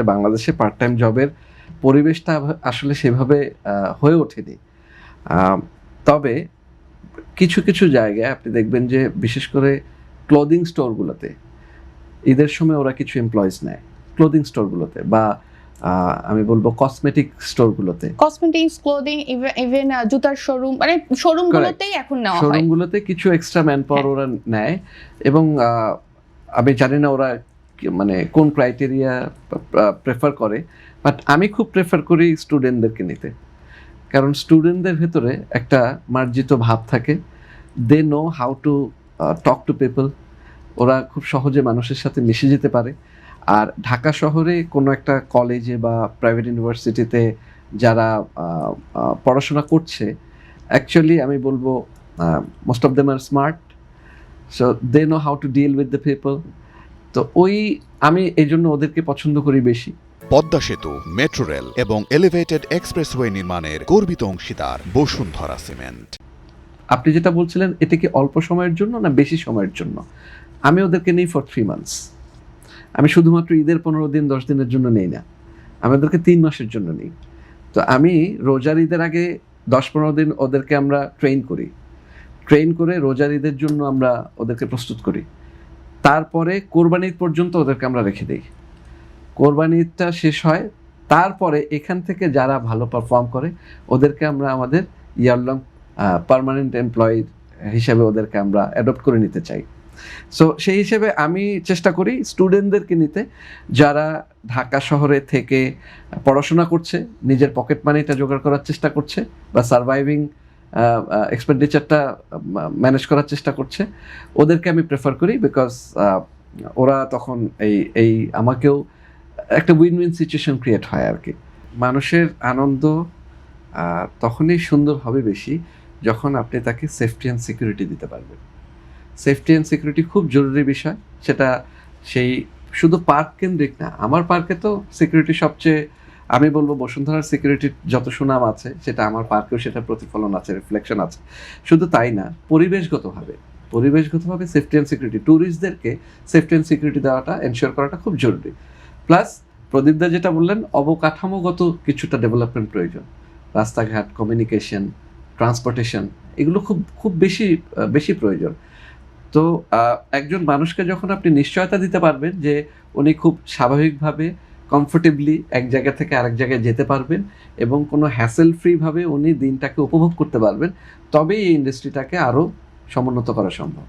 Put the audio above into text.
বাংলাদেশে part time জবের পরিবেশটা আসলে সেভাবে হয়ে ওঠেনি। তবে কিছু কিছু জায়গায় আপনি দেখবেন যে বিশেষ করে ক্লোদিং স্টোরগুলোতে ঈদের সময় ওরা কিছু এমপ্লয়িজ নেয় ক্লোদিং স্টোরগুলোতে, বা আমি বলবো কসমেটিক স্টোরগুলোতে, কসমেটিক্স, ক্লোদিং, ইভেন জুতার শোরুম, মানে শোরুমগুলোতেই এখন নেওয়া হয়। শোরুমগুলোতে কিছু এক্সট্রা ম্যান পাওয়ার ওরা নেয়, এবং আমি জানি না ওরা মানে কোন ক্রাইটেরিয়া প্রেফার করে, বাট আমি খুব প্রেফার করি স্টুডেন্টদেরকে নিতে। কারণ স্টুডেন্টদের ভেতরে একটা মার্জিত ভাব থাকে, they know how to talk to people, ওরা খুব সহজে মানুষের সাথে মিশে যেতে পারে। আর ঢাকা শহরে কোনো একটা কলেজে বা প্রাইভেট ইউনিভার্সিটিতে যারা পড়াশোনা করছে, অ্যাকচুয়ালি আমি বলবো most of them are smart, so they know how to deal with the people. তো আমি এই জন্য ওদেরকে পছন্দ করি বেশি। পদ্মা সেতু, মেট্রো রেল এবং এলিভেটেড এক্সপ্রেসওয়ে নির্মাণের গর্বিত অংশীদার বসুন্ধরা সিমেন্ট। আপনি যেটা বলছিলেন, এটা কি অল্প সময়ের জন্য না বেশি সময়ের জন্য? আমি ওদেরকে নেই ফর 3 মান্থস। আমি শুধুমাত্র ঈদের 15 দিন 10 দিনের জন্য নেই না, আমি ওদেরকে 3 মাসের জন্য নিই। তো আমি রোজার ঈদের আগে 10-15 দিন ওদেরকে আমরা ট্রেন করে রোজার ঈদের জন্য আমরা ওদেরকে প্রস্তুত করি। তারপরে কোরবানি ঈদ পর্যন্ত ওদেরকে আমরা রেখে দিই। কোরবানি ঈদটা শেষ হয়, তারপরে এখান থেকে যারা ভালো পারফর্ম করে ওদেরকে আমরা আমাদের ইয়ারলং পার্মানেন্ট এমপ্লয়ি হিসেবে ওদেরকে আমরা অ্যাডপ্ট করে নিতে চাই। সো সেই হিসেবে আমি চেষ্টা করি স্টুডেন্টদেরকে নিতে, যারা ঢাকা শহরে থেকে পড়াশোনা করছে, নিজের পকেট মানিটা জোগাড় করার চেষ্টা করছে, বা সারভাইভিং এক্সপেন্ডিচারটা ম্যানেজ করার চেষ্টা করছে, ওদেরকে আমি প্রেফার করি। বিকজ ওরা তখন এই আমাকেও একটা উইন উইন সিচুয়েশন ক্রিয়েট হয় আর কি। মানুষের আনন্দ তখনই সুন্দর হবে বেশি যখন আপনি তাকে সেফটি অ্যান্ড সিকিউরিটি দিতে পারবেন। সেফটি অ্যান্ড সিকিউরিটি খুব জরুরি বিষয়। সেটা সেই শুধু পার্ক কেন্দ্রিক না, আমার পার্কে তো সিকিউরিটি সবচেয়ে, আমি বলবো বসুন্ধরার সিকিউরিটির যত সুনাম আছে সেটা আমার পার্কেও সেটা প্রতিফলন আছে, রিফ্লেকশন আছে। শুধু তাই না, পরিবেশগতভাবে সেফটি অ্যান্ড সিকিউরিটি, ট্যুরিস্টদেরকে সেফটি অ্যান্ড সিকিউরিটি দেওয়াটা এনশিওর করাটা খুব জরুরি। প্লাস প্রদীপদা যেটা বললেন, অবকাঠামোগত কিছুটা ডেভেলপমেন্ট প্রয়োজন। রাস্তাঘাট, কমিউনিকেশন, ট্রান্সপোর্টেশন, এগুলো খুব খুব বেশি প্রয়োজন। তো একজন মানুষকে যখন আপনি নিশ্চয়তা দিতে পারবেন যে উনি খুব স্বাভাবিকভাবে কমফোর্টেবলি এক জায়গা থেকে আরেক জায়গায় যেতে পারবেন এবং কোনো হ্যাসেল ফ্রিভাবে উনি দিনটাকে উপভোগ করতে পারবেন, তবেই এই ইন্ডাস্ট্রিটাকে আরও সমুন্নত করা সম্ভব।